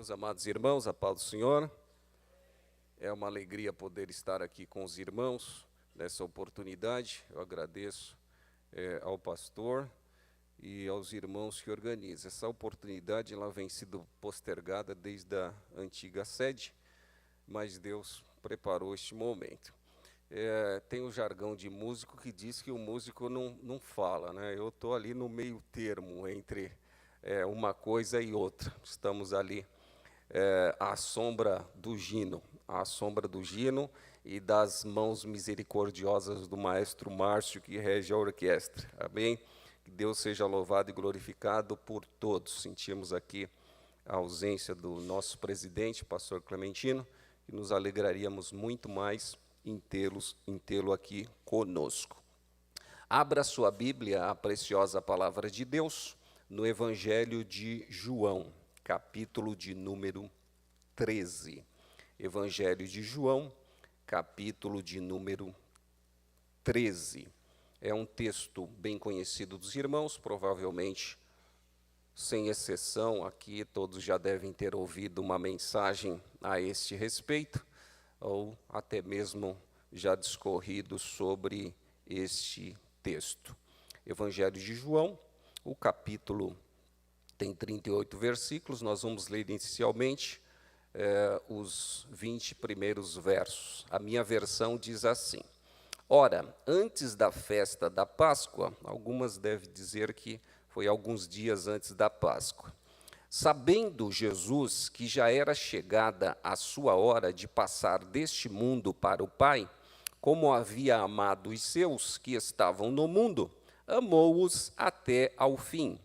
Meus amados irmãos, a paz do Senhor. É uma alegria poder estar aqui com os irmãos nessa oportunidade. Eu agradeço ao pastor e aos irmãos que organizam. Essa oportunidade ela vem sido postergada desde a antiga sede, mas Deus preparou este momento. Tem o jargão de músico que diz que o músico não fala, né? Eu estou ali no meio termo entre uma coisa e outra. Estamos ali à sombra do Gino e das mãos misericordiosas do maestro Márcio, que rege a orquestra. Amém? Que Deus seja louvado e glorificado por todos. Sentimos aqui a ausência do nosso presidente, pastor Clementino, e nos alegraríamos muito mais em tê-lo aqui conosco. Abra sua Bíblia, a preciosa palavra de Deus, no Evangelho de João, capítulo de número 13. Evangelho de João, capítulo de número 13. É um texto bem conhecido dos irmãos, provavelmente, sem exceção, aqui todos já devem ter ouvido uma mensagem a este respeito, ou até mesmo já discorrido sobre este texto. Evangelho de João, o capítulo tem 38 versículos, nós vamos ler inicialmente os 20 primeiros versos. A minha versão diz assim: Ora, antes da festa da Páscoa, algumas devem dizer que foi alguns dias antes da Páscoa, sabendo Jesus que já era chegada a sua hora de passar deste mundo para o Pai, como havia amado os seus que estavam no mundo, amou-os até ao fim.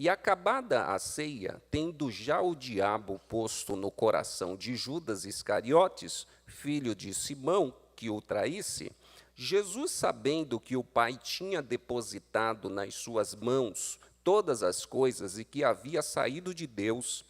E acabada a ceia, tendo já o diabo posto no coração de Judas Iscariotes, filho de Simão, que o traísse, Jesus, sabendo que o Pai tinha depositado nas suas mãos todas as coisas e que havia saído de Deus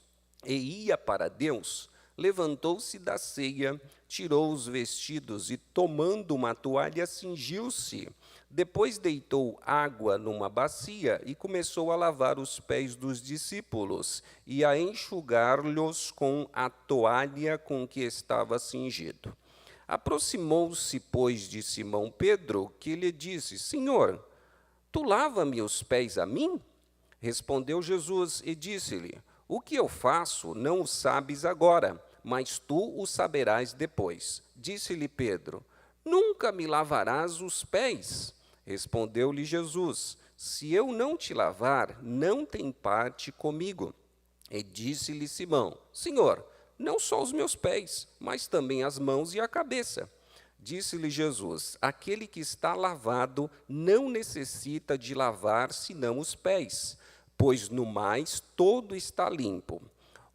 e ia para Deus, levantou-se da ceia, tirou os vestidos e, tomando uma toalha, cingiu-se. Depois deitou água numa bacia e começou a lavar os pés dos discípulos e a enxugar-lhes com a toalha com que estava cingido. Aproximou-se, pois, de Simão Pedro, que lhe disse: Senhor, tu lava-me os pés a mim? Respondeu Jesus e disse-lhe: O que eu faço não o sabes agora, mas tu o saberás depois. Disse-lhe Pedro: Nunca me lavarás os pés. Respondeu-lhe Jesus: Se eu não te lavar, não tem parte comigo. E disse-lhe Simão: Senhor, não só os meus pés, mas também as mãos e a cabeça. Disse-lhe Jesus: Aquele que está lavado não necessita de lavar senão os pés, pois no mais todo está limpo.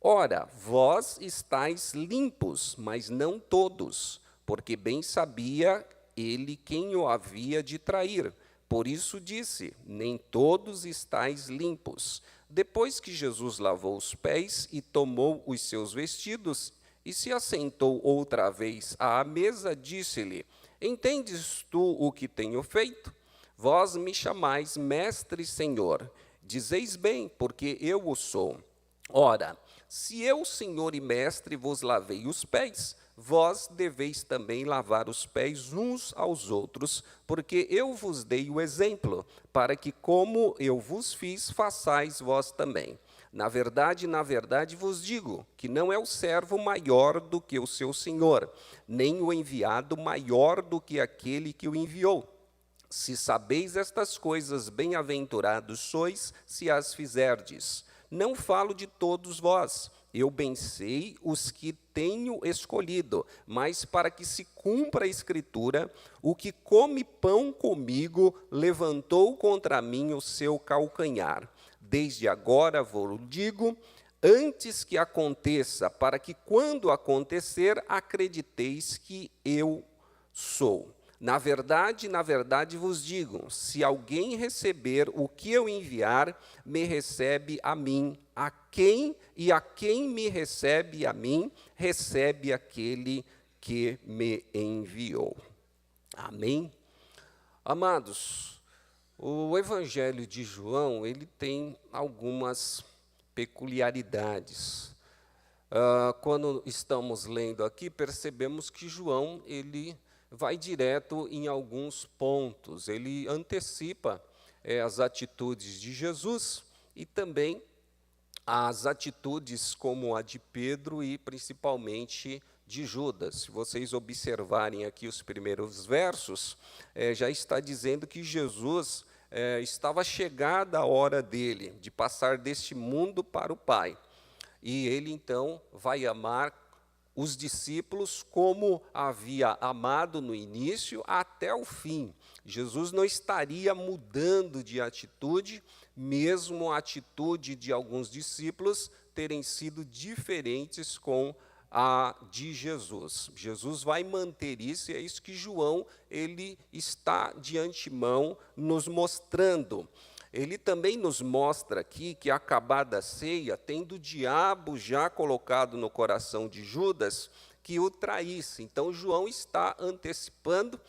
Ora, vós estáis limpos, mas não todos, porque bem sabia ele quem o havia de trair. Por isso disse: nem todos estáis limpos. Depois que Jesus lavou os pés e tomou os seus vestidos e se assentou outra vez à mesa, disse-lhe: Entendes tu o que tenho feito? Vós me chamais mestre e senhor. Dizeis bem, porque eu o sou. Ora, se eu, senhor e mestre, vos lavei os pés, vós deveis também lavar os pés uns aos outros, porque eu vos dei o exemplo, para que, como eu vos fiz, façais vós também. Na verdade vos digo, que não é o servo maior do que o seu senhor, nem o enviado maior do que aquele que o enviou. Se sabeis estas coisas, bem-aventurados sois, se as fizerdes. Não falo de todos vós, eu bem sei os que tenho escolhido, mas para que se cumpra a Escritura, o que come pão comigo levantou contra mim o seu calcanhar. Desde agora vos digo, antes que aconteça, para que quando acontecer, acrediteis que eu sou. Na verdade vos digo, se alguém receber o que eu enviar, me recebe a mim. A quem me recebe a mim, recebe aquele que me enviou. Amém? Amados, o Evangelho de João, ele tem algumas peculiaridades. Quando estamos lendo aqui, percebemos que João ele vai direto em alguns pontos. Ele antecipa as atitudes de Jesus e também as atitudes como a de Pedro e principalmente de Judas. Se vocês observarem aqui os primeiros versos, já está dizendo que Jesus estava chegada a hora dele de passar deste mundo para o Pai. E ele, então, vai amar os discípulos como havia amado no início até o fim. Jesus não estaria mudando de atitude, mesmo a atitude de alguns discípulos terem sido diferentes com a de Jesus. Jesus vai manter isso, e é isso que João ele está de antemão nos mostrando. Ele também nos mostra aqui que, acabada a ceia, tendo o diabo já colocado no coração de Judas, que o traísse. Então, João está antecipando,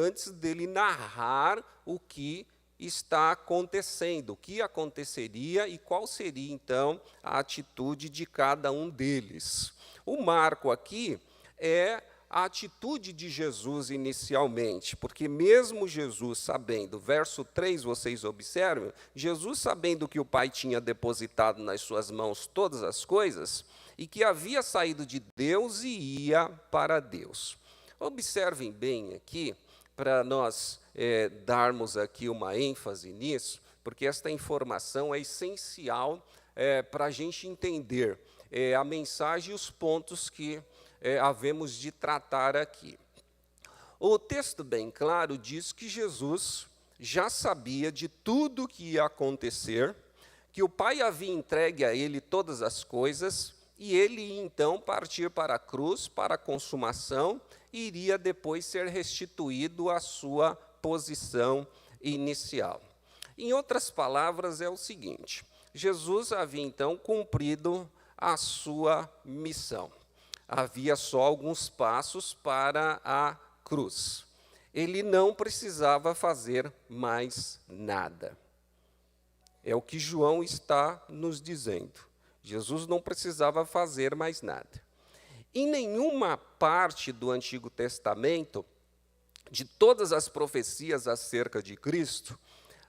antes dele narrar o que está acontecendo, o que aconteceria e qual seria, então, a atitude de cada um deles. O marco aqui é a atitude de Jesus inicialmente, porque mesmo Jesus sabendo, verso 3, vocês observam, Jesus sabendo que o Pai tinha depositado nas suas mãos todas as coisas, e que havia saído de Deus e ia para Deus. Observem bem aqui, para nós darmos aqui uma ênfase nisso, porque esta informação é essencial para a gente entender a mensagem e os pontos que havemos de tratar aqui. O texto bem claro diz que Jesus já sabia de tudo o que ia acontecer, que o Pai havia entregue a ele todas as coisas, e ele ia então partir para a cruz, para a consumação, e iria depois ser restituído à sua posição inicial. Em outras palavras, é o seguinte: Jesus havia então cumprido a sua missão. Havia só alguns passos para a cruz. Ele não precisava fazer mais nada. É o que João está nos dizendo. Jesus não precisava fazer mais nada. Em nenhuma parte do Antigo Testamento, de todas as profecias acerca de Cristo,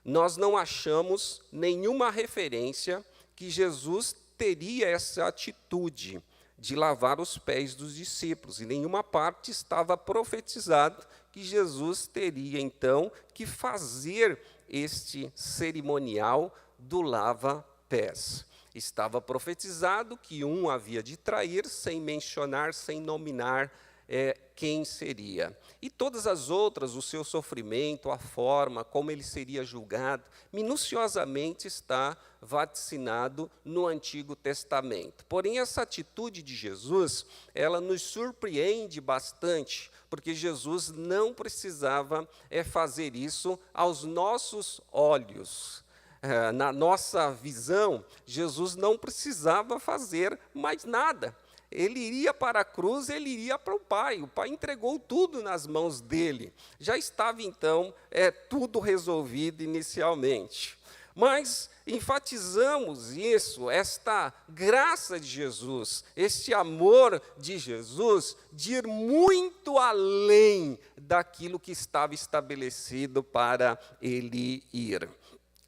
nós não achamos nenhuma referência que Jesus teria essa atitude de lavar os pés dos discípulos. Em nenhuma parte estava profetizado que Jesus teria, então, que fazer este cerimonial do lava-pés. Estava profetizado que um havia de trair, sem mencionar, sem nominar quem seria. E todas as outras, o seu sofrimento, a forma, como ele seria julgado, minuciosamente está vaticinado no Antigo Testamento. Porém, essa atitude de Jesus, ela nos surpreende bastante, porque Jesus não precisava fazer isso aos nossos olhos. Na nossa visão, Jesus não precisava fazer mais nada. Ele iria para a cruz, ele iria para o Pai. O Pai entregou tudo nas mãos dele. Já estava, então, tudo resolvido inicialmente. Mas enfatizamos isso, esta graça de Jesus, este amor de Jesus, de ir muito além daquilo que estava estabelecido para ele ir.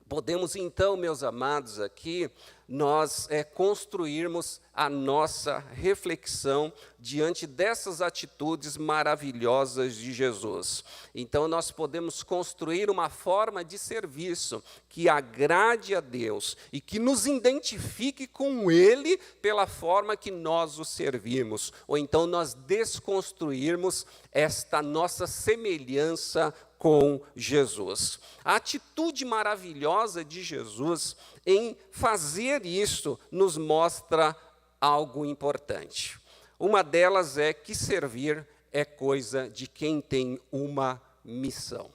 Podemos, então, meus amados, aqui, nós construirmos a nossa reflexão diante dessas atitudes maravilhosas de Jesus. Então, nós podemos construir uma forma de serviço que agrade a Deus e que nos identifique com Ele pela forma que nós o servimos. Ou então, nós desconstruirmos esta nossa semelhança com Jesus. A atitude maravilhosa de Jesus em fazer isso nos mostra algo importante. Uma delas é que servir é coisa de quem tem uma missão.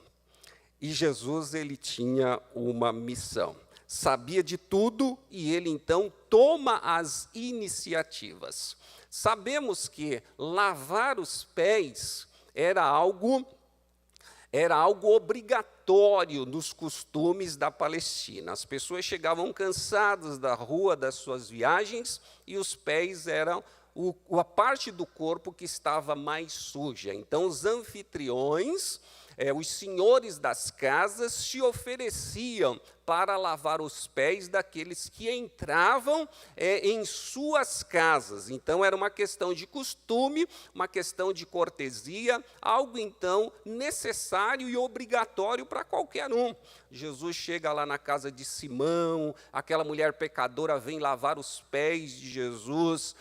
E Jesus, ele tinha uma missão. Sabia de tudo e ele, então, toma as iniciativas. Sabemos que lavar os pés era algo Era algo obrigatório nos costumes da Palestina. As pessoas chegavam cansadas da rua das suas viagens e os pés eram a parte do corpo que estava mais suja. Então, os anfitriões, os senhores das casas, se ofereciam para lavar os pés daqueles que entravam em suas casas. Então, era uma questão de costume, uma questão de cortesia, algo, então, necessário e obrigatório para qualquer um. Jesus chega lá na casa de Simão, aquela mulher pecadora vem lavar os pés de Jesus,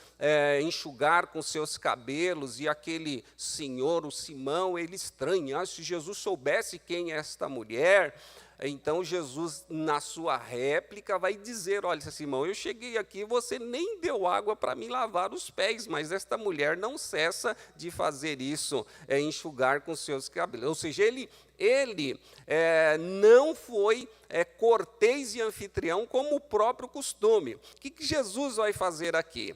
enxugar com seus cabelos, e aquele senhor, o Simão, ele estranha, se Jesus soubesse quem é esta mulher. Então, Jesus, na sua réplica, vai dizer, olha, Simão, eu cheguei aqui, você nem deu água para me lavar os pés, mas esta mulher não cessa de fazer isso, enxugar com seus cabelos. Ou seja, ele não foi cortês e anfitrião como o próprio costume. O que Jesus vai fazer aqui?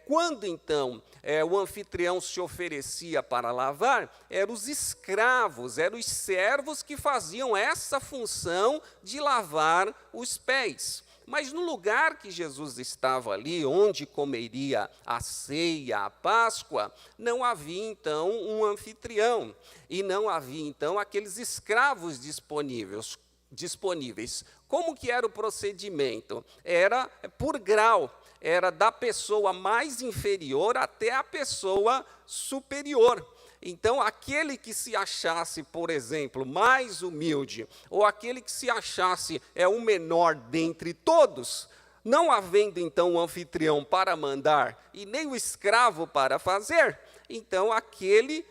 Quando, então, o anfitrião se oferecia para lavar, eram os escravos, eram os servos que faziam essa função de lavar os pés. Mas no lugar que Jesus estava ali, onde comeria a ceia, a Páscoa, não havia, então, um anfitrião. E não havia, então, aqueles escravos disponíveis. Como que era o procedimento? Era por grau. Era da pessoa mais inferior até a pessoa superior. Então, aquele que se achasse, por exemplo, mais humilde, ou aquele que se achasse o menor dentre todos, não havendo, então, o anfitrião para mandar e nem o escravo para fazer, então, aquele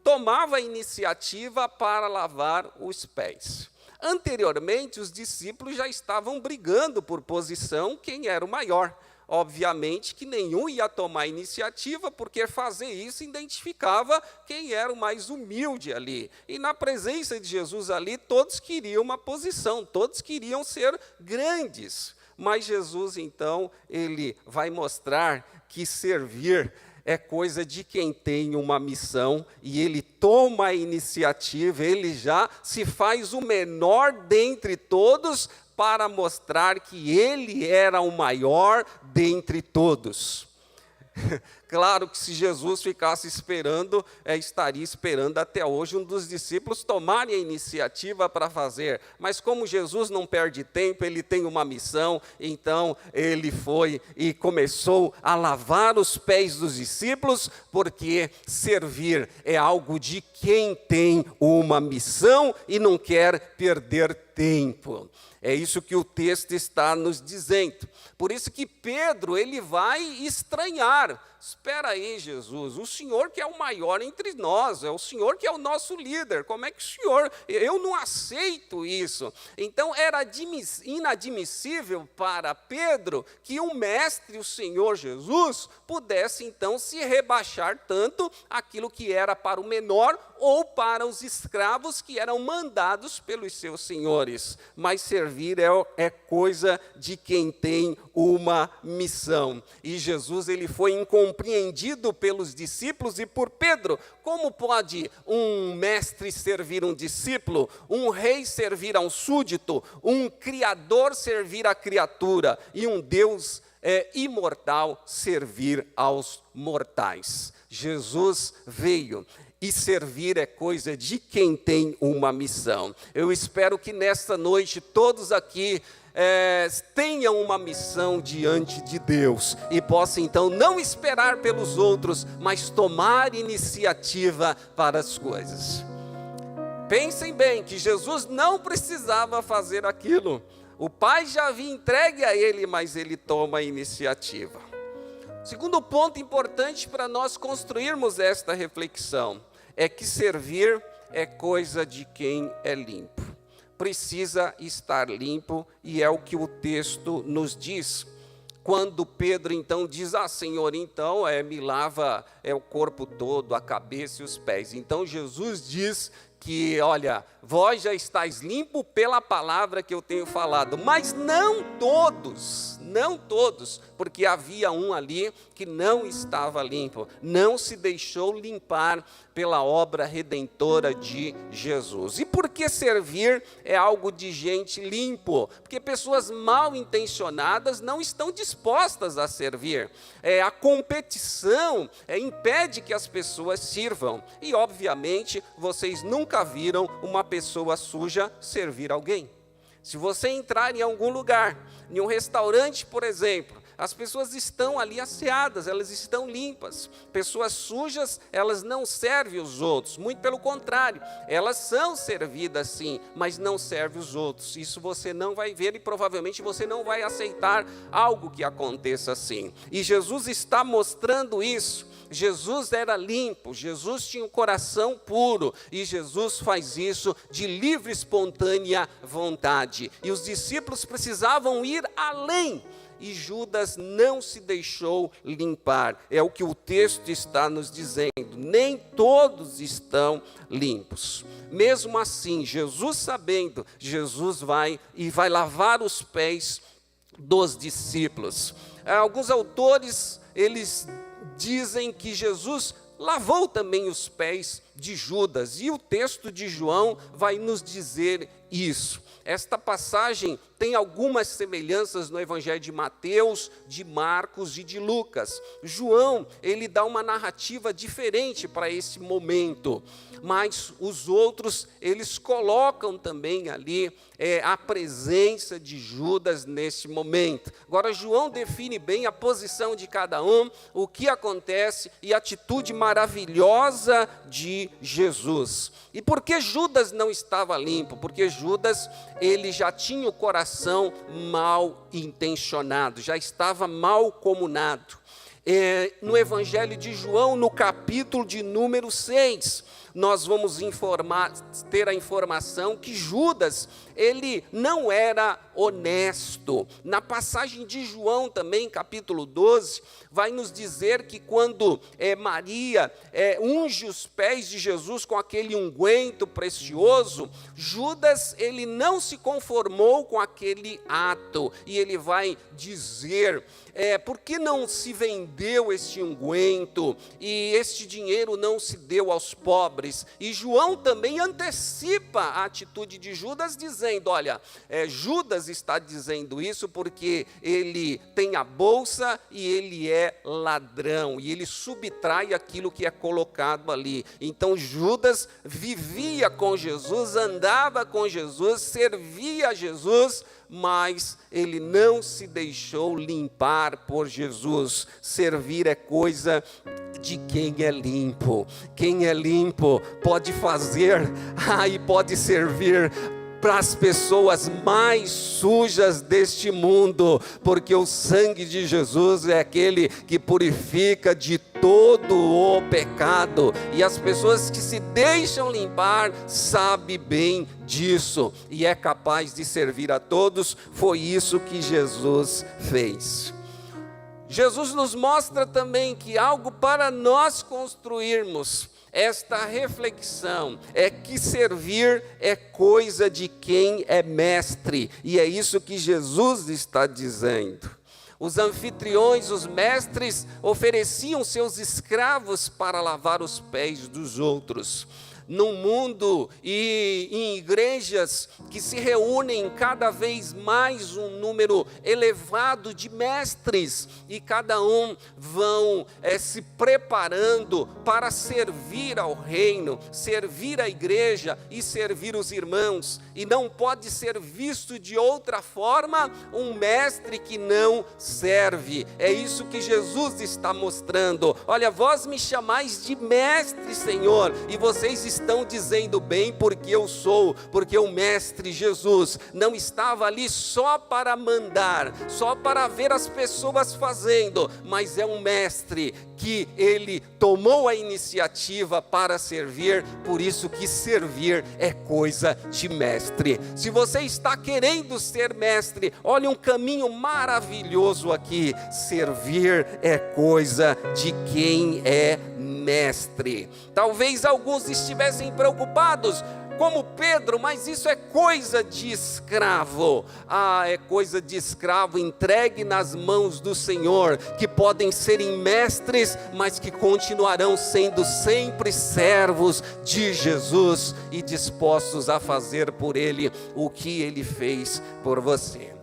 tomava a iniciativa para lavar os pés. Anteriormente, os discípulos já estavam brigando por posição, quem era o maior. Obviamente que nenhum ia tomar iniciativa, porque fazer isso identificava quem era o mais humilde ali. E na presença de Jesus ali, todos queriam uma posição, todos queriam ser grandes. Mas Jesus, então, ele vai mostrar que servir é coisa de quem tem uma missão, e ele toma a iniciativa, ele já se faz o menor dentre todos, para mostrar que ele era o maior dentre todos. Claro que se Jesus ficasse esperando, estaria esperando até hoje um dos discípulos tomarem a iniciativa para fazer. Mas como Jesus não perde tempo, ele tem uma missão, então ele foi e começou a lavar os pés dos discípulos, porque servir é algo de quem tem uma missão e não quer perder tempo. É isso que o texto está nos dizendo. Por isso que Pedro, ele vai estranhar. Espera aí, Jesus, o Senhor que é o maior entre nós, é o Senhor que é o nosso líder, como é que o Senhor, eu não aceito isso. Então, era inadmissível para Pedro que o mestre, o Senhor Jesus, pudesse, então, se rebaixar tanto aquilo que era para o menor ou para os escravos que eram mandados pelos seus senhores. Mas servir é coisa de quem tem uma missão. E Jesus, ele foi incompreendido pelos discípulos e por Pedro. Como pode um mestre servir um discípulo, um rei servir a um súdito, um criador servir a criatura e um Deus imortal servir aos mortais? Jesus veio. E servir é coisa de quem tem uma missão. Eu espero que nesta noite todos aqui tenham uma missão diante de Deus e possam então não esperar pelos outros, mas tomar iniciativa para as coisas. Pensem bem que Jesus não precisava fazer aquilo. O Pai já havia entregue a ele, mas ele toma a iniciativa. Segundo ponto importante para nós construirmos esta reflexão é que servir é coisa de quem é limpo. Precisa estar limpo, e é o que o texto nos diz. Quando Pedro então diz, Senhor, então me lava o corpo todo, a cabeça e os pés. Então Jesus diz que, olha, vós já estáis limpo pela palavra que eu tenho falado, mas não todos, porque havia um ali que não estava limpo, não se deixou limpar pela obra redentora de Jesus. E por que servir é algo de gente limpo? Porque pessoas mal intencionadas não estão dispostas a servir. A competição impede que as pessoas sirvam. E, obviamente, vocês nunca viram uma pessoa suja servir alguém. Se você entrar em algum lugar, em um restaurante, por exemplo, as pessoas estão ali asseadas, elas estão limpas. Pessoas sujas, elas não servem os outros, muito pelo contrário, elas são servidas sim, mas não servem os outros. Isso você não vai ver e provavelmente você não vai aceitar algo que aconteça assim. E Jesus está mostrando isso. Jesus era limpo, Jesus tinha um coração puro, e Jesus faz isso de livre, espontânea vontade. E os discípulos precisavam ir além, e Judas não se deixou limpar. É o que o texto está nos dizendo, nem todos estão limpos. Mesmo assim, Jesus sabendo, Jesus vai lavar os pés dos discípulos. Alguns autores, eles dizem que Jesus lavou também os pés de Judas, e o texto de João vai nos dizer isso. Esta passagem tem algumas semelhanças no Evangelho de Mateus, de Marcos e de Lucas. João, ele dá uma narrativa diferente para esse momento, mas os outros, eles colocam também ali a presença de Judas nesse momento. Agora, João define bem a posição de cada um, o que acontece e a atitude maravilhosa de Jesus. E por que Judas não estava limpo? Porque Judas, ele já tinha o coração mal intencionado, já estava mal comunado. No Evangelho de João, no capítulo de número 6, nós vamos ter a informação que Judas, ele não era honesto. Na passagem de João também, capítulo 12, vai nos dizer que quando Maria unge os pés de Jesus com aquele unguento precioso, Judas, ele não se conformou com aquele ato, e ele vai dizer, por que não se vendeu este unguento, e este dinheiro não se deu aos pobres? E João também antecipa a atitude de Judas, dizendo, olha, Judas está dizendo isso porque ele tem a bolsa e ele é ladrão, e ele subtrai aquilo que é colocado ali. Então Judas vivia com Jesus, andava com Jesus, servia a Jesus, mas ele não se deixou limpar por Jesus. Servir é coisa de quem é limpo. Quem é limpo pode fazer e pode servir para as pessoas mais sujas deste mundo, porque o sangue de Jesus é aquele que purifica de todo o pecado, e as pessoas que se deixam limpar sabem bem disso, e é capaz de servir a todos. Foi isso que Jesus fez. Jesus nos mostra também que algo para nós construirmos esta reflexão é que servir é coisa de quem é mestre, e é isso que Jesus está dizendo. Os anfitriões, os mestres, ofereciam seus escravos para lavar os pés dos outros. No mundo e em igrejas que se reúnem cada vez mais um número elevado de mestres, e cada um vão se preparando para servir ao reino, servir a igreja e servir os irmãos, e não pode ser visto de outra forma um mestre que não serve. É isso que Jesus está mostrando. Olha, vós me chamais de mestre, Senhor, e vocês estão dizendo bem, porque eu sou, porque o mestre Jesus não estava ali só para mandar, só para ver as pessoas fazendo, mas é um mestre que ele tomou a iniciativa para servir. Por isso que servir é coisa de mestre. Se você está querendo ser mestre, olha um caminho maravilhoso aqui. Servir é coisa de quem é mestre. Talvez alguns estivessem estivessem preocupados, como Pedro, mas isso é coisa de escravo. É coisa de escravo entregue nas mãos do Senhor, que podem serem mestres, mas que continuarão sendo sempre servos de Jesus e dispostos a fazer por Ele o que Ele fez por você.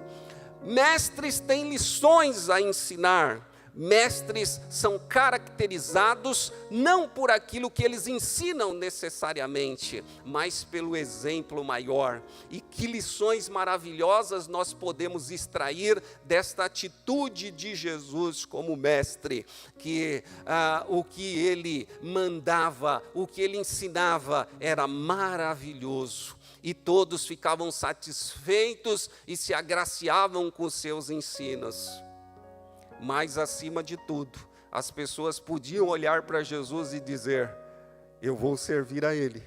Mestres têm lições a ensinar. Mestres são caracterizados não por aquilo que eles ensinam necessariamente, mas pelo exemplo maior. E que lições maravilhosas nós podemos extrair desta atitude de Jesus como mestre, que o que ele mandava, o que ele ensinava era maravilhoso. E todos ficavam satisfeitos e se agraciavam com os seus ensinos. Mas acima de tudo, as pessoas podiam olhar para Jesus e dizer: eu vou servir a Ele,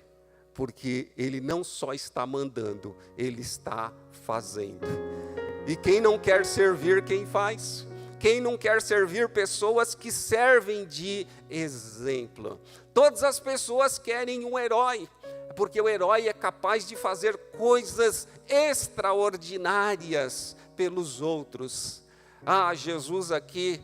porque Ele não só está mandando, Ele está fazendo. E quem não quer servir, quem faz? Quem não quer servir pessoas que servem de exemplo? Todas as pessoas querem um herói, porque o herói é capaz de fazer coisas extraordinárias pelos outros. Jesus aqui,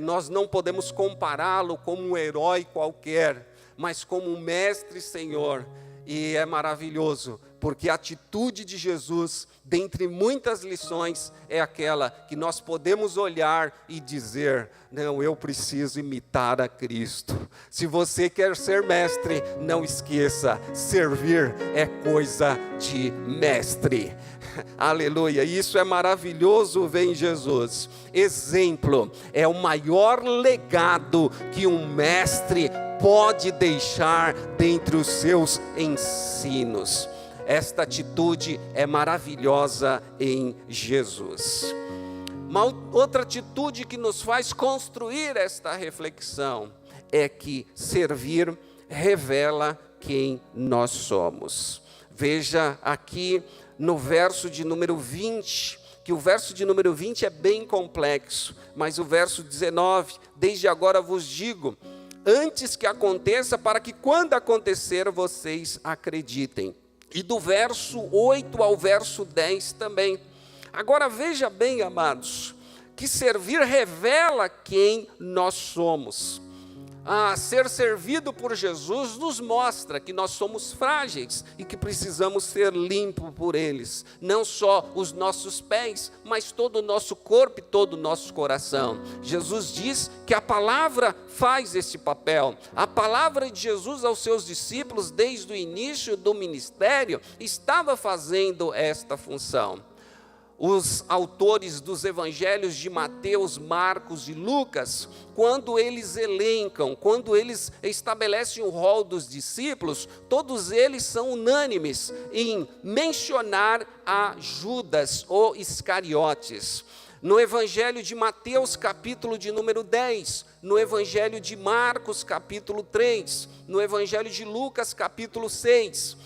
nós não podemos compará-lo como um herói qualquer, mas como um mestre Senhor. E é maravilhoso, porque a atitude de Jesus, dentre muitas lições, é aquela que nós podemos olhar e dizer: não, eu preciso imitar a Cristo. Se você quer ser mestre, não esqueça, servir é coisa de mestre. Aleluia, isso é maravilhoso, vem Jesus. Exemplo é o maior legado que um mestre pode deixar dentre os seus ensinos. Esta atitude é maravilhosa em Jesus. Uma outra atitude que nos faz construir esta reflexão é que servir revela quem nós somos. Veja aqui no verso de número 20, que o verso de número 20 é bem complexo, mas o verso 19, desde agora vos digo, antes que aconteça, para que quando acontecer vocês acreditem. E do verso 8 ao verso 10 também. Agora veja bem, amados, que servir revela quem nós somos. Ser servido por Jesus nos mostra que nós somos frágeis e que precisamos ser limpos por eles. Não só os nossos pés, mas todo o nosso corpo e todo o nosso coração. Jesus diz que a palavra faz esse papel. A palavra de Jesus aos seus discípulos, desde o início do ministério, estava fazendo esta função. Os autores dos evangelhos de Mateus, Marcos e Lucas, quando eles elencam, quando eles estabelecem o rol dos discípulos, todos eles são unânimes em mencionar a Judas ou Iscariotes. No evangelho de Mateus, capítulo de número 10, no evangelho de Marcos, capítulo 3, no evangelho de Lucas, capítulo 6,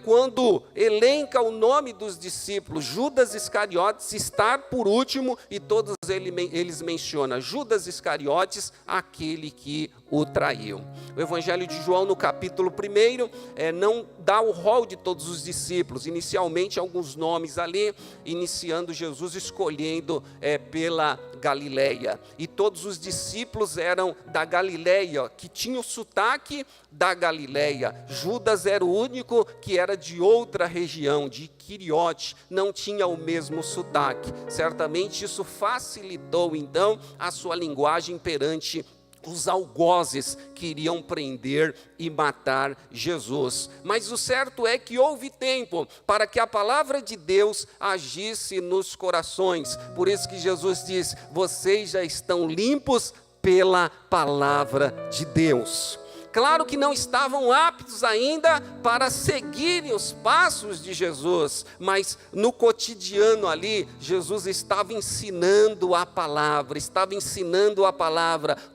quando elenca o nome dos discípulos, Judas Iscariotes está por último, e todos eles mencionam Judas Iscariotes, aquele que o traiu. O evangelho de João, no capítulo 1, não dá o rol de todos os discípulos, inicialmente alguns nomes ali, iniciando Jesus escolhendo pela Galileia, e todos os discípulos eram da Galileia, que tinha o sotaque da Galileia. Judas era o único que era de outra região, de Quiriote, não tinha o mesmo sotaque. Certamente isso facilitou então a sua linguagem perante os algozes que iriam prender e matar Jesus. Mas o certo é que houve tempo para que a palavra de Deus agisse nos corações. Por isso que Jesus diz: vocês já estão limpos pela palavra de Deus. Claro que não estavam aptos ainda para seguirem os passos de Jesus, mas no cotidiano ali, Jesus estava ensinando a palavra,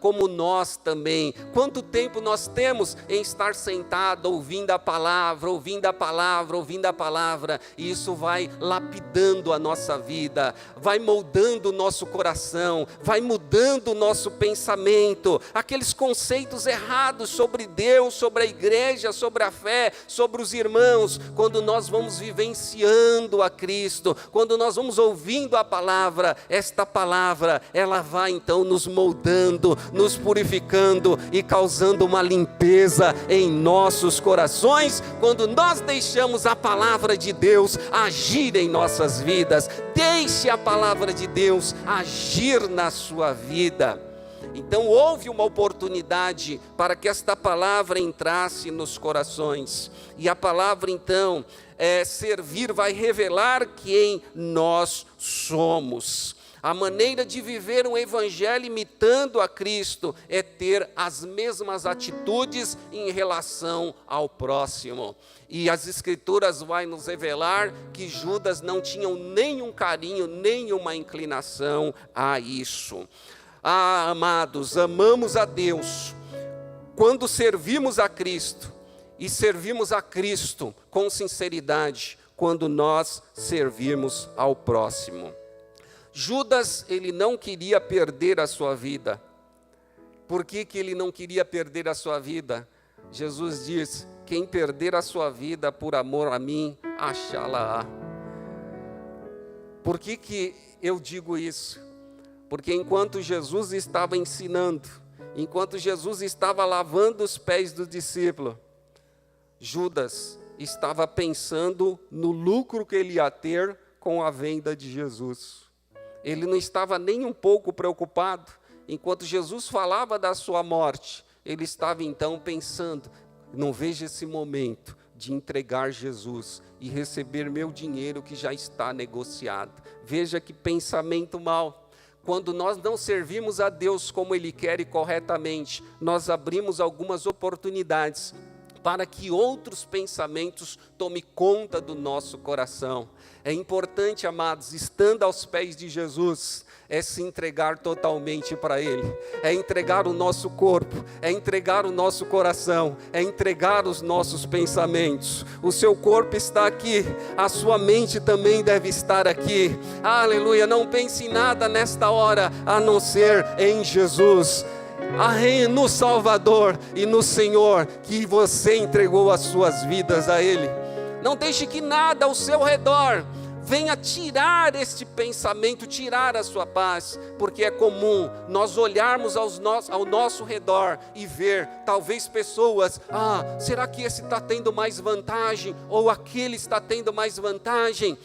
como nós também. Quanto tempo nós temos em estar sentado, ouvindo a palavra, e isso vai lapidando a nossa vida, vai moldando o nosso coração, vai mudando o nosso pensamento, aqueles conceitos errados sobre sobre Deus, sobre a igreja, sobre a fé, sobre os irmãos, quando nós vamos vivenciando a Cristo, quando nós vamos ouvindo a palavra. Esta palavra, ela vai então nos moldando, nos purificando e causando uma limpeza em nossos corações, quando nós deixamos a palavra de Deus agir em nossas vidas. Deixe a palavra de Deus agir na sua vida. Então houve uma oportunidade para que esta palavra entrasse nos corações, e a palavra então, servir, vai revelar quem nós somos. A maneira de viver um evangelho imitando a Cristo é ter as mesmas atitudes em relação ao próximo. E as Escrituras vão nos revelar que Judas não tinha nenhum carinho, nenhuma inclinação a isso. Amados, amamos a Deus quando servimos a Cristo, e servimos a Cristo com sinceridade quando nós servirmos ao próximo. Judas, ele não queria perder a sua vida. Por que ele não queria perder a sua vida? Jesus diz: quem perder a sua vida por amor a mim, achá-la-á. Por que eu digo isso? Porque enquanto Jesus estava ensinando, enquanto Jesus estava lavando os pés do discípulo, Judas estava pensando no lucro que ele ia ter com a venda de Jesus. Ele não estava nem um pouco preocupado. Enquanto Jesus falava da sua morte, ele estava então pensando: não vejo esse momento de entregar Jesus e receber meu dinheiro que já está negociado. Veja que pensamento mau. Quando nós não servimos a Deus como Ele quer e corretamente, nós abrimos algumas oportunidades para que outros pensamentos tomem conta do nosso coração. É importante, amados, estando aos pés de Jesus, é se entregar totalmente para Ele, é entregar o nosso corpo, é entregar o nosso coração, é entregar os nossos pensamentos. O seu corpo está aqui, a sua mente também deve estar aqui. Aleluia, não pense em nada nesta hora, a não ser em Jesus, no Salvador e no Senhor, que você entregou as suas vidas a Ele. Não deixe que nada ao seu redor venha tirar este pensamento, tirar a sua paz, porque é comum nós olharmos ao nosso redor e ver talvez pessoas: será que esse está tendo mais vantagem? Ou aquele está tendo mais vantagem?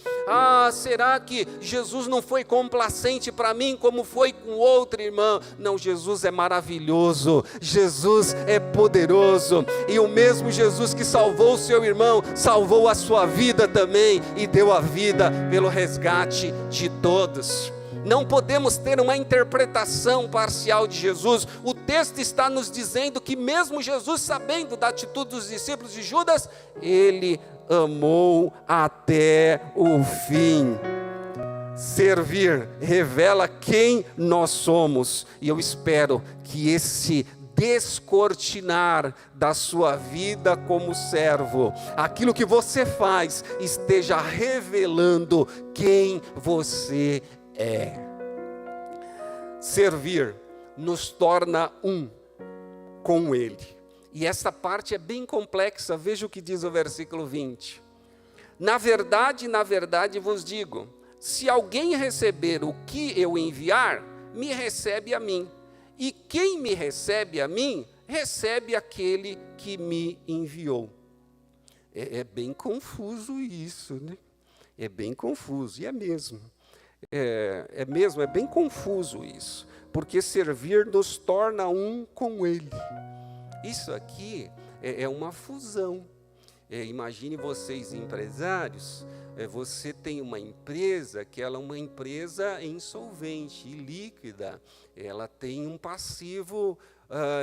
Será que Jesus não foi complacente para mim como foi com outro irmão? Não, Jesus é maravilhoso, Jesus é poderoso, e o mesmo Jesus que salvou o seu irmão, salvou a sua vida também, e deu a vida pelo resgate de todos. Não podemos ter uma interpretação parcial de Jesus. O texto está nos dizendo que mesmo Jesus, sabendo da atitude dos discípulos de Judas, Ele amou até o fim. Servir revela quem nós somos, e eu espero que esse descortinar da sua vida como servo, aquilo que você faz, esteja revelando quem você é. Servir nos torna um com Ele. E essa parte é bem complexa. Veja o que diz o versículo 20. Na verdade vos digo, se alguém receber o que eu enviar, me recebe a mim. E quem me recebe a mim, recebe aquele que me enviou. É bem confuso isso, né? É bem confuso, e é mesmo. É bem confuso isso. Porque servir nos torna um com Ele. Isso aqui é uma fusão. Imagine vocês, empresários, você tem uma empresa que ela é uma empresa insolvente, ilíquida, ela tem um passivo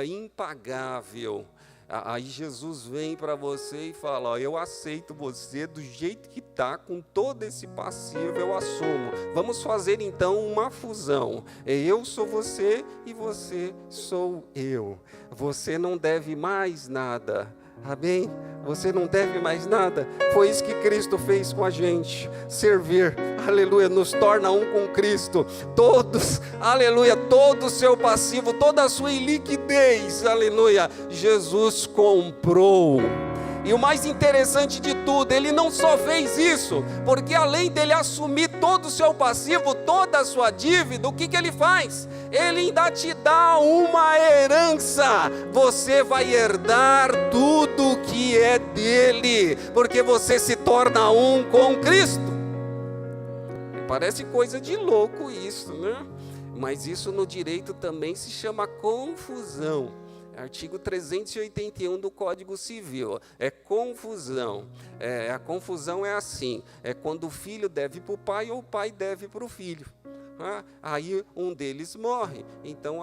impagável. Aí Jesus vem para você e fala: eu aceito você do jeito que está, com todo esse passivo eu assumo. Vamos fazer então uma fusão. Eu sou você e você sou eu. Você não deve mais nada Amém? Você não deve mais nada. Foi isso que Cristo fez com a gente. Servir, aleluia, nos torna um com Cristo. Todos, aleluia, todo o seu passivo, toda a sua iliquidez, aleluia, Jesus comprou. E o mais interessante de tudo, Ele não só fez isso, porque além dele assumir todo o seu passivo, toda a sua dívida, o que Ele faz? Ele ainda te dá uma herança. Você vai herdar tudo que é dele, porque você se torna um com Cristo. Parece coisa de louco isso, né? Mas isso no direito também se chama confusão. Artigo 381 do Código Civil, é confusão. A confusão é assim, é quando o filho deve para o pai ou o pai deve para o filho. Aí um deles morre, então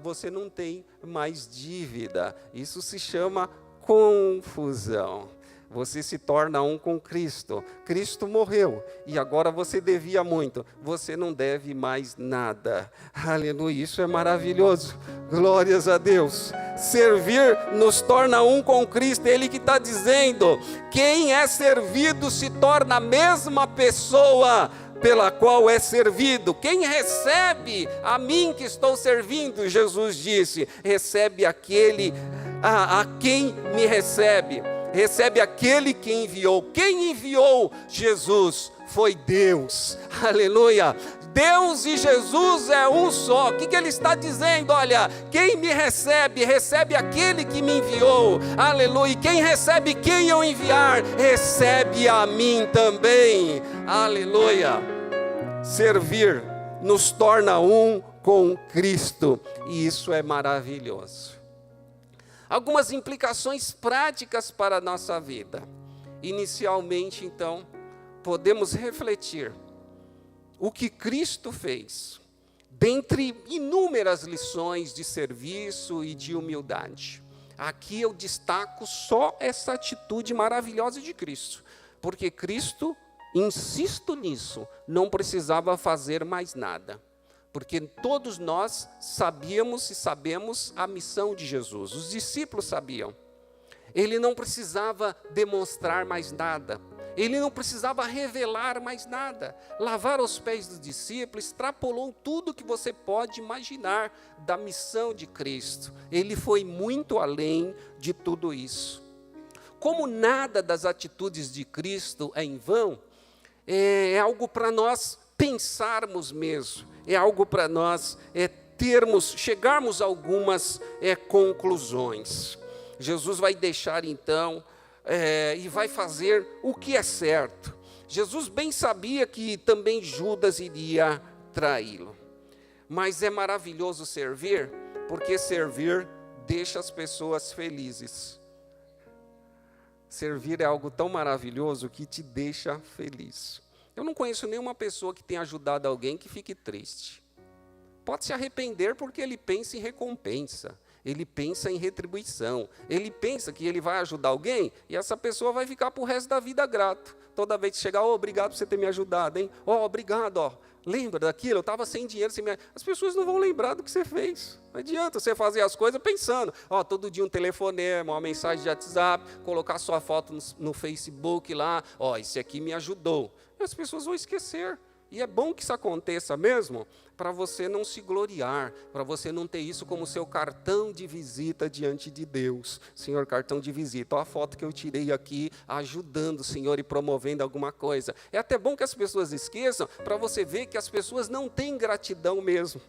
você não tem mais dívida. Isso se chama confusão. Você se torna um com Cristo. Cristo morreu e agora você devia muito. Você não deve mais nada. Aleluia, isso é maravilhoso. Glórias a Deus. Servir nos torna um com Cristo. Ele que está dizendo, quem é servido se torna a mesma pessoa pela qual é servido. Quem recebe a mim que estou servindo, Jesus disse, recebe aquele a quem me recebe. Recebe aquele que enviou. Quem enviou Jesus foi Deus. Aleluia. Deus e Jesus é um só. O que Ele está dizendo? Olha, quem me recebe, recebe aquele que me enviou. Aleluia. E quem recebe quem eu enviar, recebe a mim também. Aleluia. Servir nos torna um com Cristo. E isso é maravilhoso. Algumas implicações práticas para a nossa vida. Inicialmente, então, podemos refletir o que Cristo fez, dentre inúmeras lições de serviço e de humildade. Aqui eu destaco só essa atitude maravilhosa de Cristo, porque Cristo, insisto nisso, não precisava fazer mais nada. Porque todos nós sabíamos e sabemos a missão de Jesus. Os discípulos sabiam. Ele não precisava demonstrar mais nada. Ele não precisava revelar mais nada. Lavar os pés dos discípulos, extrapolou tudo que você pode imaginar da missão de Cristo. Ele foi muito além de tudo isso. Como nada das atitudes de Cristo é em vão, é algo para nós pensarmos mesmo. É algo para nós chegarmos a algumas conclusões. Jesus vai deixar então, e vai fazer o que é certo. Jesus bem sabia que também Judas iria traí-lo. Mas é maravilhoso servir, porque servir deixa as pessoas felizes. Servir é algo tão maravilhoso que te deixa feliz. Eu não conheço nenhuma pessoa que tenha ajudado alguém que fique triste. Pode se arrepender porque ele pensa em recompensa, ele pensa em retribuição, ele pensa que ele vai ajudar alguém e essa pessoa vai ficar para o resto da vida grato. Toda vez que chegar, obrigado por você ter me ajudado, hein? Obrigado, lembra daquilo? Eu estava sem dinheiro, as pessoas não vão lembrar do que você fez. Não adianta você fazer as coisas pensando, todo dia um telefonema, uma mensagem de WhatsApp, colocar sua foto no Facebook lá, esse aqui me ajudou. E as pessoas vão esquecer. E é bom que isso aconteça mesmo, para você não se gloriar, para você não ter isso como seu cartão de visita diante de Deus. Senhor, cartão de visita, olha a foto que eu tirei aqui, ajudando o Senhor e promovendo alguma coisa. É até bom que as pessoas esqueçam, para você ver que as pessoas não têm gratidão mesmo.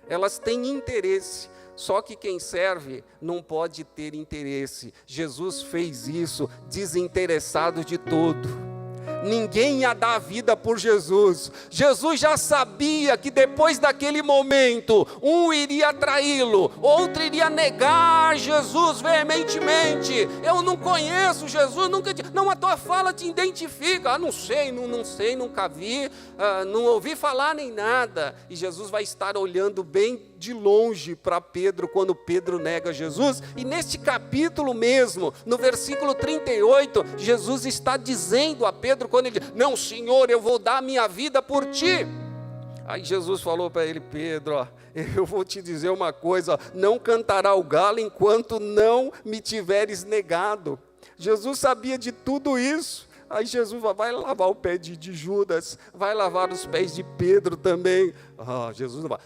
Elas têm interesse. Só que quem serve não pode ter interesse. Jesus fez isso desinteressado de tudo. Ninguém ia dar a vida por Jesus. Jesus já sabia que depois daquele momento, um iria traí-lo, outro iria negar Jesus veementemente. Eu não conheço Jesus, nunca. Não, a tua fala te identifica. Não sei, nunca vi, não ouvi falar nem nada. E Jesus vai estar olhando bem de longe para Pedro, quando Pedro nega Jesus. E neste capítulo mesmo, no versículo 38, Jesus está dizendo a Pedro, quando ele diz, não, Senhor, eu vou dar a minha vida por ti. Aí Jesus falou para ele, Pedro, eu vou te dizer uma coisa, não cantará o galo enquanto não me tiveres negado. Jesus sabia de tudo isso. Aí Jesus vai lavar o pé de Judas, vai lavar os pés de Pedro também. Jesus não vai,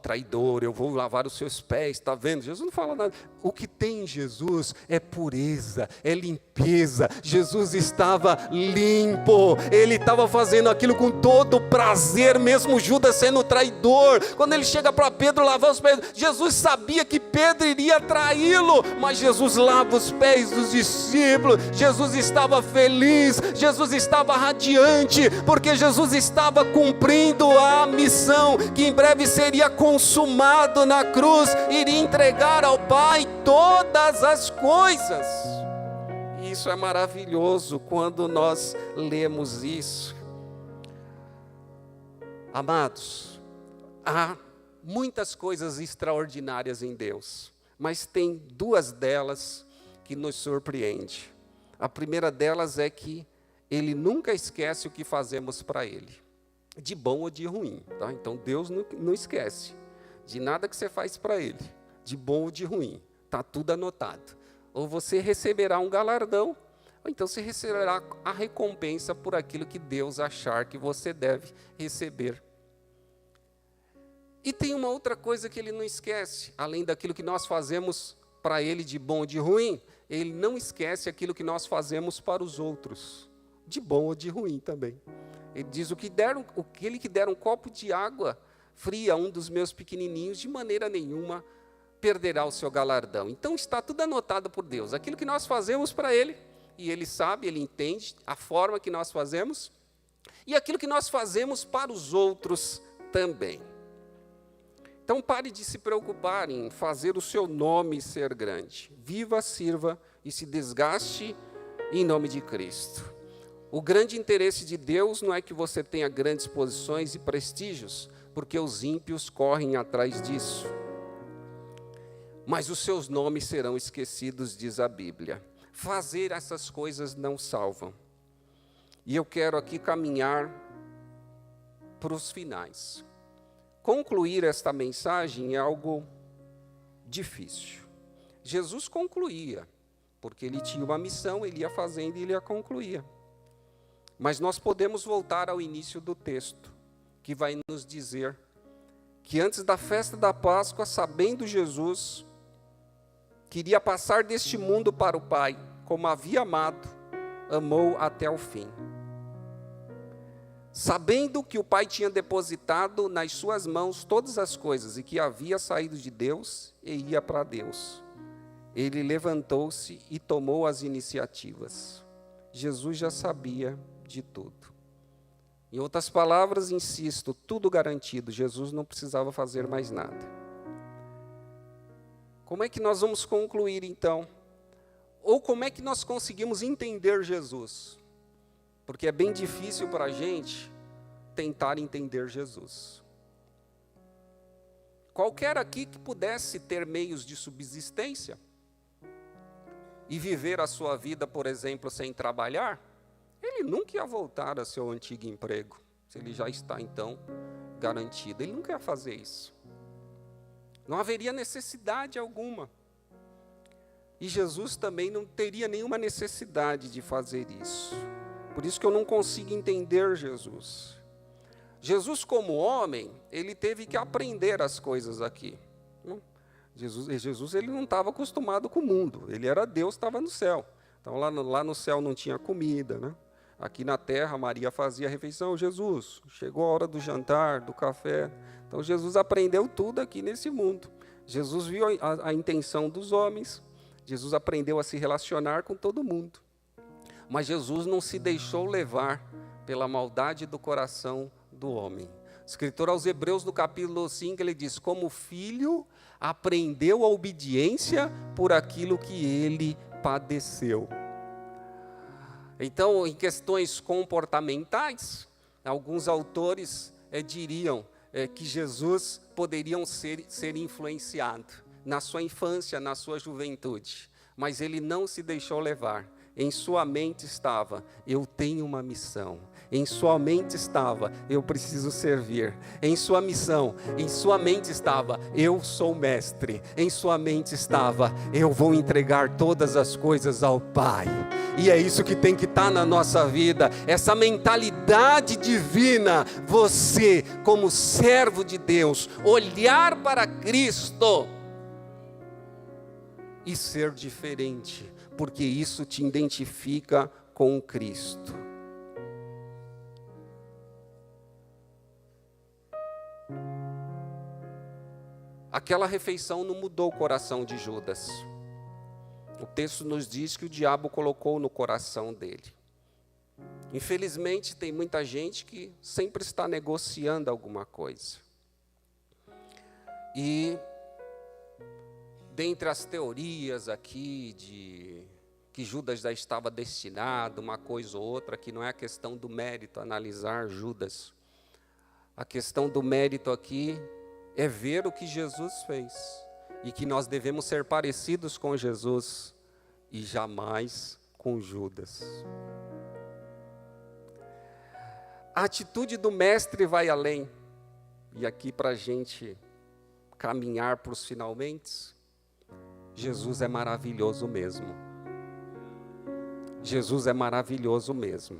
traidor, eu vou lavar os seus pés, está vendo? Jesus não fala nada. O que tem em Jesus é pureza, é limpeza. Jesus estava limpo, ele estava fazendo aquilo com todo prazer, mesmo Judas sendo traidor. Quando ele chega para Pedro lavar os pés, Jesus sabia que Pedro iria traí-lo, mas Jesus lava os pés dos discípulos. Jesus estava feliz, Jesus estava radiante, porque Jesus estava cumprindo a missão, que em breve seria consumado na cruz, iria entregar ao Pai todas as coisas. E isso é maravilhoso quando nós lemos isso. Amados, há muitas coisas extraordinárias em Deus, mas tem duas delas que nos surpreendem. A primeira delas é que Ele nunca esquece o que fazemos para Ele, de bom ou de ruim, tá? Então Deus não esquece de nada que você faz para Ele, de bom ou de ruim, está tudo anotado. Ou você receberá um galardão, ou então você receberá a recompensa por aquilo que Deus achar que você deve receber. E tem uma outra coisa que Ele não esquece, além daquilo que nós fazemos para Ele de bom ou de ruim, Ele não esquece aquilo que nós fazemos para os outros, de bom ou de ruim também. Ele diz, aquele que der um copo de água fria a um dos meus pequenininhos, de maneira nenhuma perderá o seu galardão. Então está tudo anotado por Deus, aquilo que nós fazemos para Ele, e Ele sabe, Ele entende a forma que nós fazemos, e aquilo que nós fazemos para os outros também. Então pare de se preocupar em fazer o seu nome ser grande. Viva, sirva e se desgaste em nome de Cristo. O grande interesse de Deus não é que você tenha grandes posições e prestígios, porque os ímpios correm atrás disso. Mas os seus nomes serão esquecidos, diz a Bíblia. Fazer essas coisas não salvam. E eu quero aqui caminhar para os finais. Concluir esta mensagem é algo difícil. Jesus concluía, porque Ele tinha uma missão, Ele ia fazendo e Ele a concluía. Mas nós podemos voltar ao início do texto, que vai nos dizer que antes da festa da Páscoa, sabendo Jesus que iria passar deste mundo para o Pai, como havia amado, amou até o fim. Sabendo que o Pai tinha depositado nas suas mãos todas as coisas e que havia saído de Deus e ia para Deus, Ele levantou-se e tomou as iniciativas. Jesus já sabia de tudo. Em outras palavras, insisto, tudo garantido, Jesus não precisava fazer mais nada. Como é que nós vamos concluir então? Ou como é que nós conseguimos entender Jesus? Porque é bem difícil para a gente tentar entender Jesus. Qualquer aqui que pudesse ter meios de subsistência e viver a sua vida, por exemplo, sem trabalhar, ele nunca ia voltar ao seu antigo emprego, se ele já está, então, garantido. Ele nunca ia fazer isso. Não haveria necessidade alguma. E Jesus também não teria nenhuma necessidade de fazer isso. Por isso que eu não consigo entender Jesus. Jesus, como homem, ele teve que aprender as coisas aqui. Jesus ele não estava acostumado com o mundo. Ele era Deus, estava no céu. Então, lá no céu não tinha comida, né? Aqui na terra, Maria fazia a refeição. Jesus, chegou a hora do jantar, do café. Então, Jesus aprendeu tudo aqui nesse mundo. Jesus viu a intenção dos homens. Jesus aprendeu a se relacionar com todo mundo. Mas Jesus não se deixou levar pela maldade do coração do homem. O escritor aos Hebreus, no capítulo 5, ele diz, como filho, aprendeu a obediência por aquilo que ele padeceu. Então, em questões comportamentais, alguns autores diriam que Jesus poderia ser influenciado na sua infância, na sua juventude, mas ele não se deixou levar. Em sua mente estava: eu tenho uma missão. Em sua mente estava: eu preciso servir. Em sua mente estava: eu sou mestre. Em sua mente estava: eu vou entregar todas as coisas ao Pai. E é isso que tem que estar na nossa vida, essa mentalidade divina. Você, como servo de Deus, olhar para Cristo e ser diferente, porque isso te identifica com Cristo. Aquela refeição não mudou o coração de Judas. O texto nos diz que o diabo colocou no coração dele. Infelizmente, tem muita gente que sempre está negociando alguma coisa. E, dentre as teorias aqui de que Judas já estava destinado, uma coisa ou outra, que não é a questão do mérito, analisar Judas. A questão do mérito aqui é ver o que Jesus fez. E que nós devemos ser parecidos com Jesus e jamais com Judas. A atitude do mestre vai além. E aqui para a gente caminhar para os finalmente, Jesus é maravilhoso mesmo. Jesus é maravilhoso mesmo.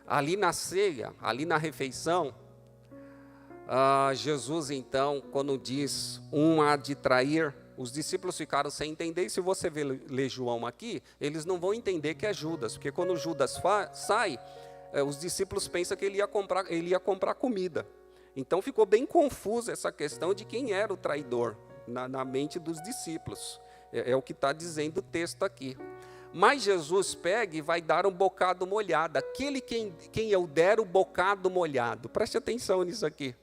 Ali na ceia, ali na refeição, Jesus então, quando diz, um há de trair, os discípulos ficaram sem entender, e se você ler João aqui, eles não vão entender que é Judas, porque quando Judas sai, os discípulos pensam que ele ia comprar comida. Então ficou bem confusa essa questão de quem era o traidor na mente dos discípulos. É o que está dizendo o texto aqui. Mas Jesus pega e vai dar um bocado molhado. Aquele quem eu der o bocado molhado. Preste atenção nisso aqui.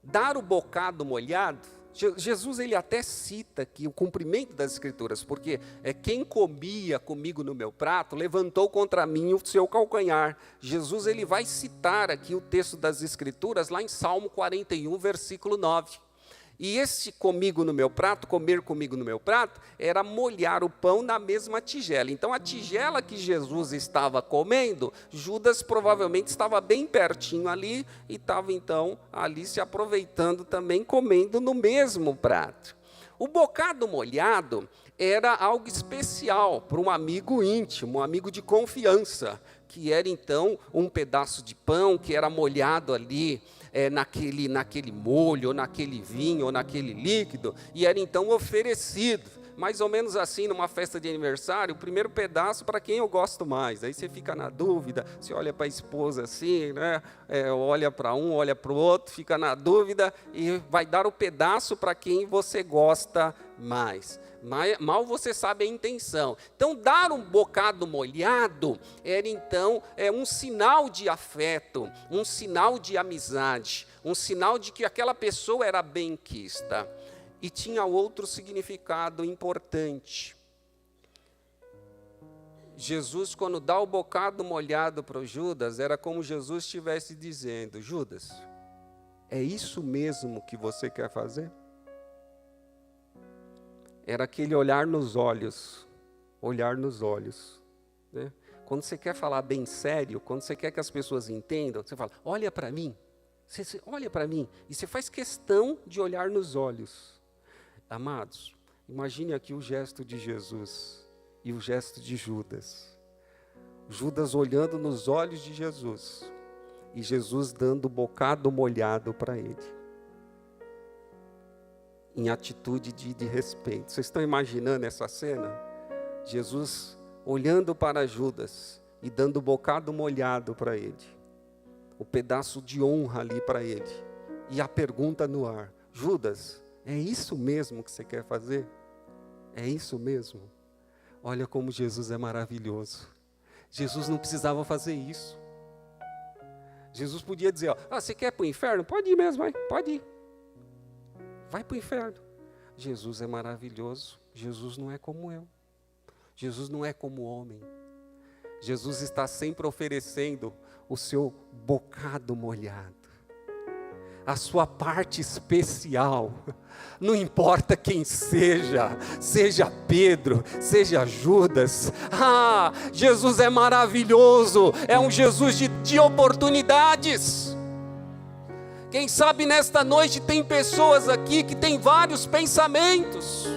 Dar o bocado molhado, Jesus ele até cita aqui o cumprimento das Escrituras, porque quem comia comigo no meu prato, levantou contra mim o seu calcanhar. Jesus ele vai citar aqui o texto das Escrituras, lá em Salmo 41, versículo 9. E esse comigo no meu prato, comer comigo no meu prato, era molhar o pão na mesma tigela. Então a tigela que Jesus estava comendo, Judas provavelmente estava bem pertinho ali, e estava então ali se aproveitando também, comendo no mesmo prato. O bocado molhado era algo especial para um amigo íntimo, um amigo de confiança, que era então um pedaço de pão que era molhado ali, naquele molho, ou naquele vinho, ou naquele líquido, e era então oferecido, mais ou menos assim, numa festa de aniversário, o primeiro pedaço para quem eu gosto mais. Aí você fica na dúvida, você olha para a esposa assim, né? Olha para um, olha para o outro, fica na dúvida, e vai dar o pedaço para quem você gosta mais. Mal você sabe a intenção. Então, dar um bocado molhado era então um sinal de afeto, um sinal de amizade, um sinal de que aquela pessoa era benquista. E tinha outro significado importante. Jesus, quando dá o bocado molhado para o Judas, era como Jesus estivesse dizendo: Judas, é isso mesmo que você quer fazer? Era aquele olhar nos olhos, né? Quando você quer falar bem sério, quando você quer que as pessoas entendam, você fala: olha para mim, você olha para mim, e você faz questão de olhar nos olhos. Amados, imagine aqui o gesto de Jesus e o gesto de Judas. Judas olhando nos olhos de Jesus, e Jesus dando o bocado molhado para ele, em atitude de respeito. Vocês estão imaginando essa cena? Jesus olhando para Judas e dando o bocado molhado para ele, o pedaço de honra ali para ele, e a pergunta no ar: Judas, é isso mesmo que você quer fazer? É isso mesmo? Olha como Jesus é maravilhoso. Jesus não precisava fazer isso. Jesus podia dizer: você quer ir para o inferno? Pode ir mesmo, vai, pode ir. Vai para o inferno. Jesus é maravilhoso. Jesus não é como eu. Jesus não é como homem. Jesus está sempre oferecendo o seu bocado molhado. a sua parte especial. Não importa quem seja Pedro, seja Judas. Jesus é maravilhoso, é um Jesus de oportunidades. Quem sabe nesta noite tem pessoas aqui que têm vários pensamentos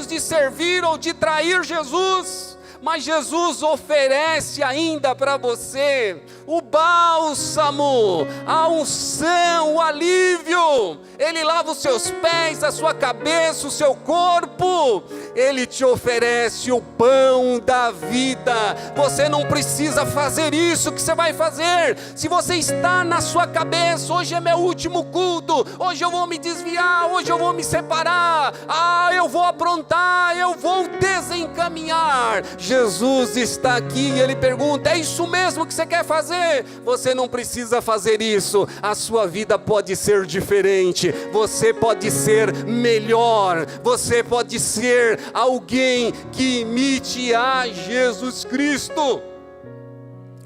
de servir ou de trair Jesus, mas Jesus oferece ainda para você o bálsamo, a unção, o alívio. Ele lava os seus pés, a sua cabeça, o seu corpo. Ele te oferece o pão da vida. Você não precisa fazer isso que você vai fazer. Se você está na sua cabeça, hoje é meu último culto, hoje eu vou me desviar, hoje eu vou me separar, eu vou aprontar, eu vou desencaminhar. Jesus está aqui e Ele pergunta: é isso mesmo que você quer fazer? Você não precisa fazer isso. A sua vida pode ser diferente. Você pode ser melhor. Você pode ser alguém que imite a Jesus Cristo.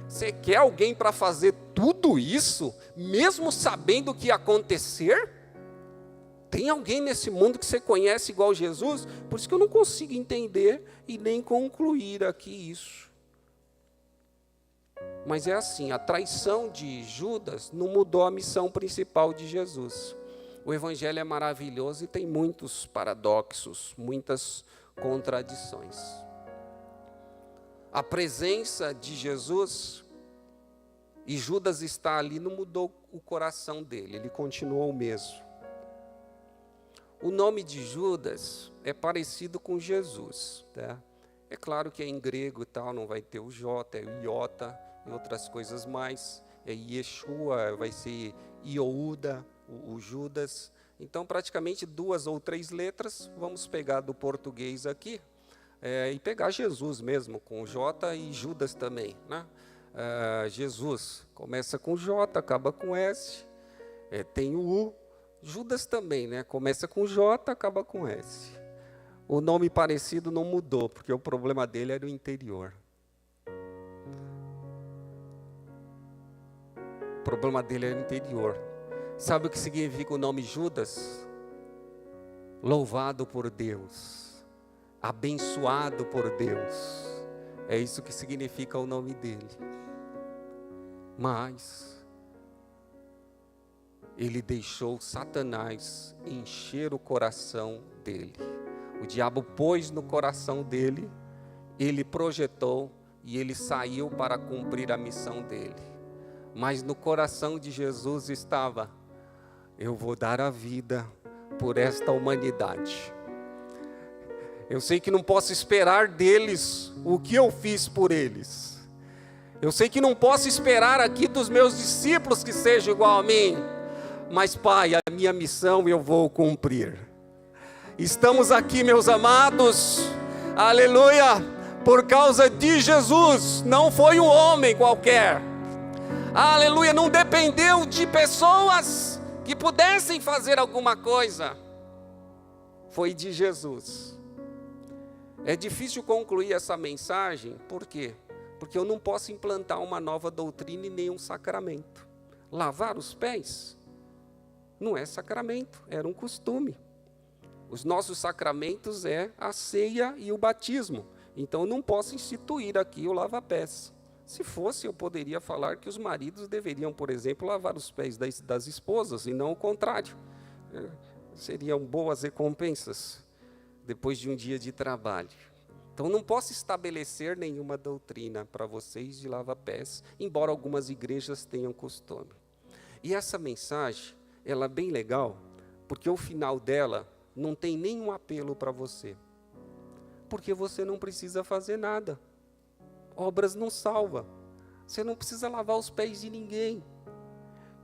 Você quer alguém para fazer tudo isso, mesmo sabendo o que ia acontecer? Tem alguém nesse mundo que você conhece igual Jesus? Por isso que eu não consigo entender e nem concluir aqui isso. Mas é assim, a traição de Judas não mudou a missão principal de Jesus. O Evangelho é maravilhoso e tem muitos paradoxos, muitas contradições. A presença de Jesus e Judas está ali não mudou o coração dele, ele continuou o mesmo. O nome de Judas é parecido com Jesus, tá? É claro que é em grego e tal, não vai ter o J, é o Iota e outras coisas mais. É Yeshua, vai ser Iouda, o Judas. Então, praticamente 2 ou 3 letras, vamos pegar do português aqui, e pegar Jesus mesmo, com J e Judas também, né? Jesus começa com J, acaba com S, tem o U. Judas também, né? Começa com J, acaba com S. O nome parecido não mudou, porque o problema dele era o interior. O problema dele era o interior. Sabe o que significa o nome Judas? Louvado por Deus, abençoado por Deus. É isso que significa o nome dele. Mas ele deixou Satanás encher o coração dele. O diabo pôs no coração dele, ele projetou e ele saiu para cumprir a missão dele. Mas no coração de Jesus estava: eu vou dar a vida por esta humanidade. Eu sei que não posso esperar deles o que eu fiz por eles. Eu sei que não posso esperar aqui dos meus discípulos que sejam igual a mim. Mas, Pai, a minha missão eu vou cumprir. Estamos aqui, meus amados, aleluia, por causa de Jesus. Não foi um homem qualquer, aleluia, não dependeu de pessoas que pudessem fazer alguma coisa. Foi de Jesus. É difícil concluir essa mensagem, por quê? Porque eu não posso implantar uma nova doutrina e nenhum sacramento. Lavar os pés não é sacramento, era um costume. Os nossos sacramentos é a ceia e o batismo. Então eu não posso instituir aqui o lava-pés. Se fosse, eu poderia falar que os maridos deveriam, por exemplo, lavar os pés das esposas, e não o contrário. Seriam boas recompensas depois de um dia de trabalho. Então não posso estabelecer nenhuma doutrina para vocês de lava-pés, embora algumas igrejas tenham costume. E essa mensagem, ela é bem legal, porque o final dela não tem nenhum apelo para você. Porque você não precisa fazer nada. Obras não salvam. Você não precisa lavar os pés de ninguém.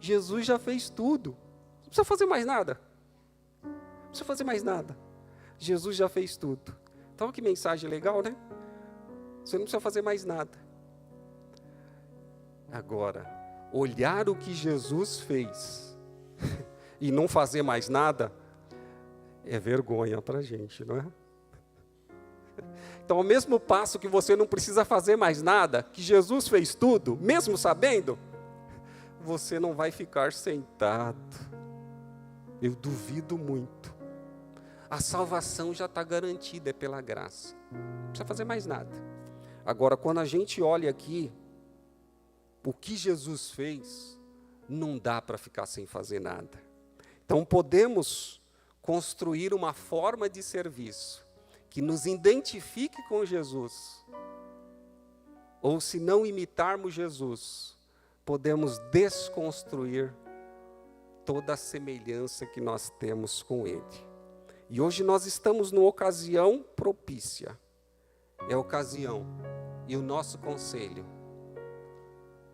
Jesus já fez tudo. Não precisa fazer mais nada. Não precisa fazer mais nada. Jesus já fez tudo. Então que mensagem legal, né? Você não precisa fazer mais nada. Agora, olhar o que Jesus fez e não fazer mais nada é vergonha para a gente, não é? Então, ao mesmo passo que você não precisa fazer mais nada, que Jesus fez tudo, mesmo sabendo, você não vai ficar sentado. Eu duvido muito. A salvação já está garantida, é pela graça. Não precisa fazer mais nada. Agora, quando a gente olha aqui, o que Jesus fez, não dá para ficar sem fazer nada. Então, podemos construir uma forma de serviço que nos identifique com Jesus. Ou, se não imitarmos Jesus, podemos desconstruir toda a semelhança que nós temos com Ele. E hoje nós estamos numa ocasião propícia. É a ocasião. E o nosso conselho: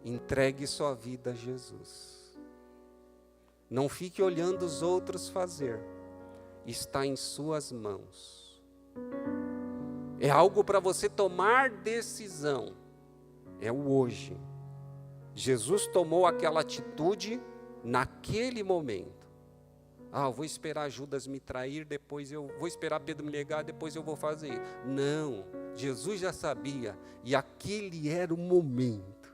entregue sua vida a Jesus. Não fique olhando os outros fazer. Está em suas mãos. É algo para você tomar decisão. É o hoje. Jesus tomou aquela atitude naquele momento. Eu vou esperar Judas me trair, depois eu vou esperar Pedro me negar, depois eu vou fazer. Não, Jesus já sabia, e aquele era o momento.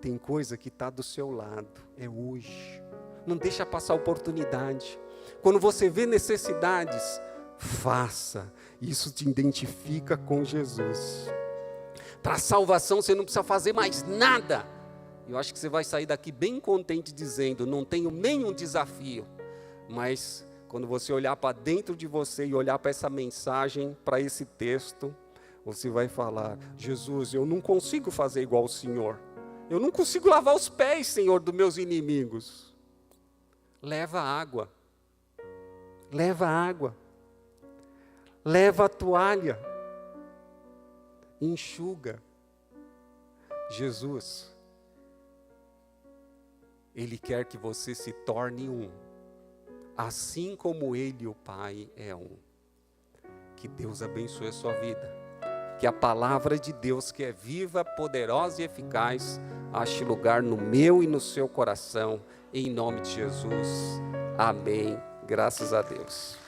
Tem coisa que está do seu lado, é hoje. Não deixa passar a oportunidade. Quando você vê necessidades, faça. Isso te identifica com Jesus. Para a salvação você não precisa fazer mais nada. Eu acho que você vai sair daqui bem contente dizendo: não tenho nenhum desafio. Mas quando você olhar para dentro de você e olhar para essa mensagem, para esse texto, você vai falar: Jesus, eu não consigo fazer igual o Senhor. Eu não consigo lavar os pés, Senhor, dos meus inimigos. Leva água. Leva água. Leva a toalha. Enxuga. Jesus, Ele quer que você se torne um, assim como Ele, o Pai, é um. Que Deus abençoe a sua vida. Que a palavra de Deus, que é viva, poderosa e eficaz, ache lugar no meu e no seu coração, em nome de Jesus. Amém. Graças a Deus.